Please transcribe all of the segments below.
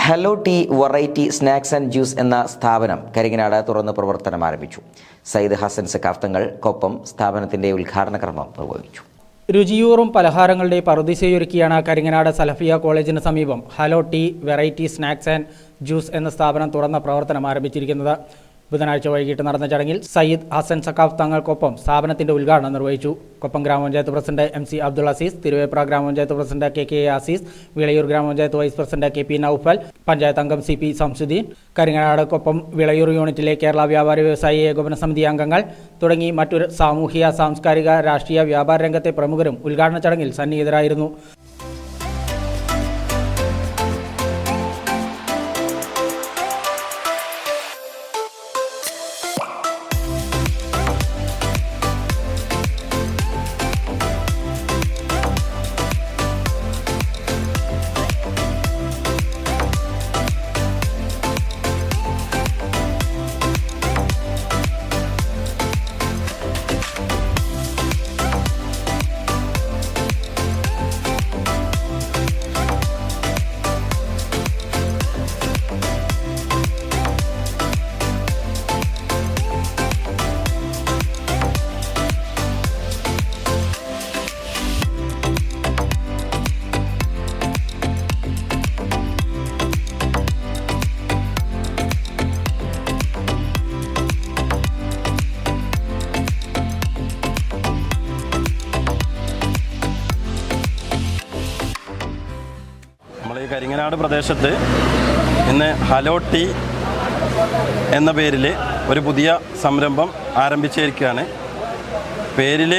Hello tea variety snacks and juice എന്ന സ്ഥാപനം കരിങ്ങനാട് തുറന്ന് പ്രവർത്തനം ആരംഭിച്ചു. സയ്യിദ് ഹസൻ സഖാഫ് തങ്ങൾക്കൊപ്പം സ്ഥാപനത്തിന്റെ ഉദ്ഘാടന കർമ്മം നിർവഹിച്ചു. രുചിയൂറും പലഹാരങ്ങളുടെ പറുദീസയൊരുക്കിയാണ് കരിങ്ങനാട് സലഫിയ കോളേജിന് സമീപം hello tea variety snacks and juice എന്ന സ്ഥാപനം തുറന്ന പ്രവർത്തനം ആരംഭിച്ചിരിക്കുന്നത്. ബുധനാഴ്ച വൈകിട്ട് നടന്ന ചടങ്ങിൽ സയ്യിദ് ഹസൻ സഖാഫ് തങ്ങൾക്കൊപ്പം സ്ഥാപനത്തിന്റെ ഉദ്ഘാടനം നിർവഹിച്ചു. Koppam grama panchayat president MC Abdul Azeez, Thiruvepra grama panchayat president KK Azeez, Vilayur grama panchayat vice president KP Noufal, panchayat അംഗം CP സംസുദ്ദീൻ, കരിങ്ങനാട് കൊപ്പം വിളയൂർ യൂണിറ്റിലെ കേരള വ്യാപാരി വ്യവസായി ഏകോപന സമിതി അംഗങ്ങൾ തുടങ്ങി മറ്റൊരു സാമൂഹിക, സാംസ്കാരിക, രാഷ്ട്രീയ, വ്യാപാര രംഗത്തെ പ്രമുഖരും ഉദ്ഘാടന ചടങ്ങിൽ സന്നിഹിതരായിരുന്നു. കരിങ്ങനാട് പ്രദേശത്ത് ഇന്ന് ഹലോ ടീ എന്ന പേരിൽ ഒരു പുതിയ സംരംഭം ആരംഭിച്ചിരിക്കുകയാണ്. പേരിൽ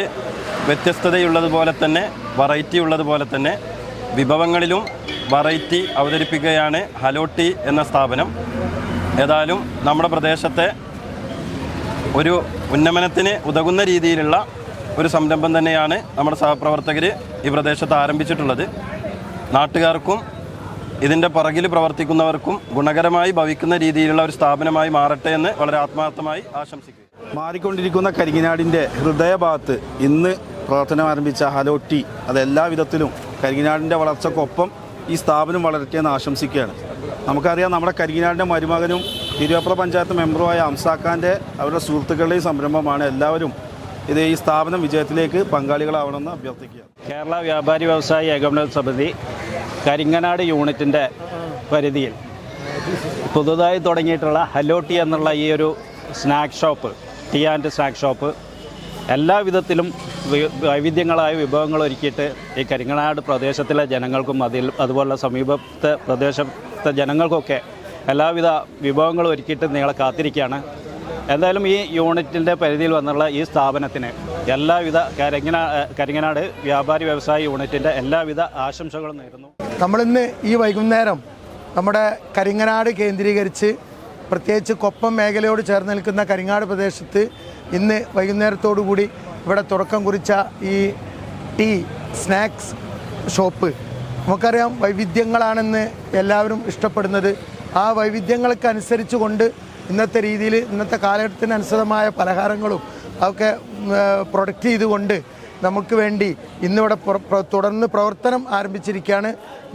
വ്യത്യസ്തതയുള്ളതുപോലെ തന്നെ വെറൈറ്റി ഉള്ളതുപോലെ തന്നെ വിഭവങ്ങളിലും വെറൈറ്റി അവതരിപ്പിക്കുകയാണ് ഹലോ ടീ എന്ന സ്ഥാപനം. ഏതായാലും നമ്മുടെ പ്രദേശത്തെ ഒരു ഉന്നമനത്തിന് ഉതകുന്ന രീതിയിലുള്ള ഒരു സംരംഭം തന്നെയാണ് നമ്മുടെ സഹപ്രവർത്തകർ ഈ പ്രദേശത്ത് ആരംഭിച്ചിട്ടുള്ളത്. നാട്ടുകാർക്കും ഇതിൻ്റെ പുറകിൽ പ്രവർത്തിക്കുന്നവർക്കും ഗുണകരമായി ഭവിക്കുന്ന രീതിയിലുള്ള ഒരു സ്ഥാപനമായി മാറട്ടെ എന്ന് വളരെ ആത്മാർത്ഥമായി ആശംസിക്കുന്നു. മാറിക്കൊണ്ടിരിക്കുന്ന കരിങ്ങനാടിൻ്റെ ഹൃദയഭാഗത്ത് ഇന്ന് പ്രവർത്തനം ആരംഭിച്ച ഹലോ ടീ അത് എല്ലാ വിധത്തിലും കരിങ്ങനാടിൻ്റെ വളർച്ചക്കൊപ്പം ഈ സ്ഥാപനം വളരട്ടെ എന്ന് ആശംസിക്കുകയാണ്. നമുക്കറിയാം, നമ്മുടെ കരിങ്ങനാടിൻ്റെ മരുമകനും തിരുവേപ്ര പഞ്ചായത്ത് മെമ്പറുമായ അംസാഖാൻ്റെ അവരുടെ സുഹൃത്തുക്കളുടെയും സംരംഭമാണ്. എല്ലാവരും ഈ സ്ഥാപനം വിജയത്തിലേക്ക് പങ്കാളികളാവണമെന്ന് അഭ്യർത്ഥിക്കുക. കേരള വ്യാപാരി വ്യവസായി ഏകോപന സമിതി കരിങ്ങനാട് യൂണിറ്റിൻ്റെ പരിധിയിൽ പുതുതായി തുടങ്ങിയിട്ടുള്ള ഹലോ ടീ എന്നുള്ള ഈ ഒരു snack shop, tea and snack shop എല്ലാ വിധത്തിലും വൈവിധ്യങ്ങളായ വിഭവങ്ങൾ ഒരുക്കിയിട്ട് ഈ കരിങ്ങനാട് പ്രദേശത്തിലെ ജനങ്ങൾക്കും അതുപോലെ സമീപത്തെ പ്രദേശത്തെ ജനങ്ങൾക്കൊക്കെ എല്ലാവിധ വിഭവങ്ങളും ഒരുക്കിയിട്ട് നിങ്ങളെ കാത്തിരിക്കുകയാണ്. എന്തായാലും ഈ യൂണിറ്റിൻ്റെ പരിധിയിൽ വന്നുള്ള ഈ സ്ഥാപനത്തിന് എല്ലാവിധ കരിങ്ങനാട് വ്യാപാരി വ്യവസായി യൂണിറ്റിൻ്റെ എല്ലാവിധ ആശംസകളും നേരുന്നു. നമ്മളിന്ന് ഈ വൈകുന്നേരം നമ്മുടെ കരിങ്ങനാട് കേന്ദ്രീകരിച്ച്, പ്രത്യേകിച്ച് കൊപ്പം മേഖലയോട് ചേർന്ന് നിൽക്കുന്ന കരിങ്ങനാട് പ്രദേശത്ത് ഇന്ന് വൈകുന്നേരത്തോടു കൂടി ഇവിടെ തുടക്കം കുറിച്ച ഈ ടീ സ്നാക്സ് ഷോപ്പ്, നമുക്കറിയാം വൈവിധ്യങ്ങളാണെന്ന് എല്ലാവരും ഇഷ്ടപ്പെടുന്നത്. ആ വൈവിധ്യങ്ങൾക്ക് അനുസരിച്ച് കൊണ്ട് ഇന്നത്തെ രീതിയിൽ, ഇന്നത്തെ കാലഘട്ടത്തിനനുസൃതമായ പലഹാരങ്ങളും അതൊക്കെ പ്രൊഡക്റ്റ് ചെയ്തുകൊണ്ട് നമുക്ക് വേണ്ടി ഇന്നിവിടെ തുടർന്ന് പ്രവർത്തനം ആരംഭിച്ചിരിക്കുകയാണ്.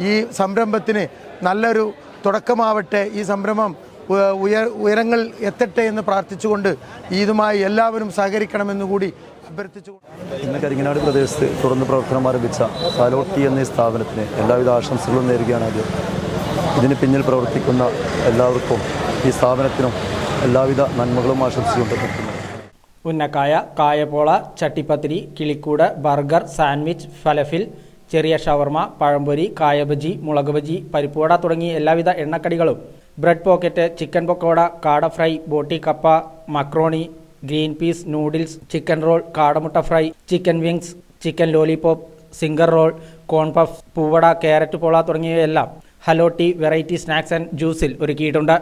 ഈ സംരംഭത്തിന് നല്ലൊരു തുടക്കമാവട്ടെ, ഈ സംരംഭം ഉയരങ്ങൾ എത്തട്ടെ എന്ന് പ്രാർത്ഥിച്ചുകൊണ്ട് ഇതുമായി എല്ലാവരും സഹകരിക്കണമെന്നുകൂടി അഭ്യർത്ഥിച്ചുകൊണ്ട് ഇന്ന് കരിങ്ങനാട് പ്രദേശത്ത് തുറന്ന് പ്രവർത്തനം ആരംഭിച്ച ഹലോ ടീ എന്ന സ്ഥാപനത്തിന് എല്ലാവിധ ആശംസകളും നേരുകയാണ്. ആദ്യം ഇതിന് പിന്നിൽ പ്രവർത്തിക്കുന്ന എല്ലാവർക്കും ഈ സ്ഥാപനത്തിനും എല്ലാവിധ നന്മകളും ആശംസിച്ചുകൊണ്ട് ഉന്നക്കായ, കായപ്പോള, ചട്ടിപ്പത്തിരി, കിളിക്കൂട്, ബർഗർ, സാൻഡ്വിച്ച്, ഫലഫിൽ, ചെറിയ ഷവർമ, പഴംപൊരി, കായബജി, മുളക് ബജി, പരിപ്പുവട തുടങ്ങിയ എല്ലാവിധ എണ്ണക്കടികളും, ബ്രെഡ് പോക്കറ്റ്, ചിക്കൻ പക്കോട, കാട ഫ്രൈ, ബോട്ടി കപ്പ, macaroni, green peas, noodles, chicken roll, കാടമുട്ട fry, chicken wings, chicken lollipop, zinger roll, corn puff, പൂവട, ക്യാരറ്റ് പോള തുടങ്ങിയവയെല്ലാം Hello tea variety snacks and ജ്യൂസിൽ ഒരുക്കിയിട്ടുണ്ട്.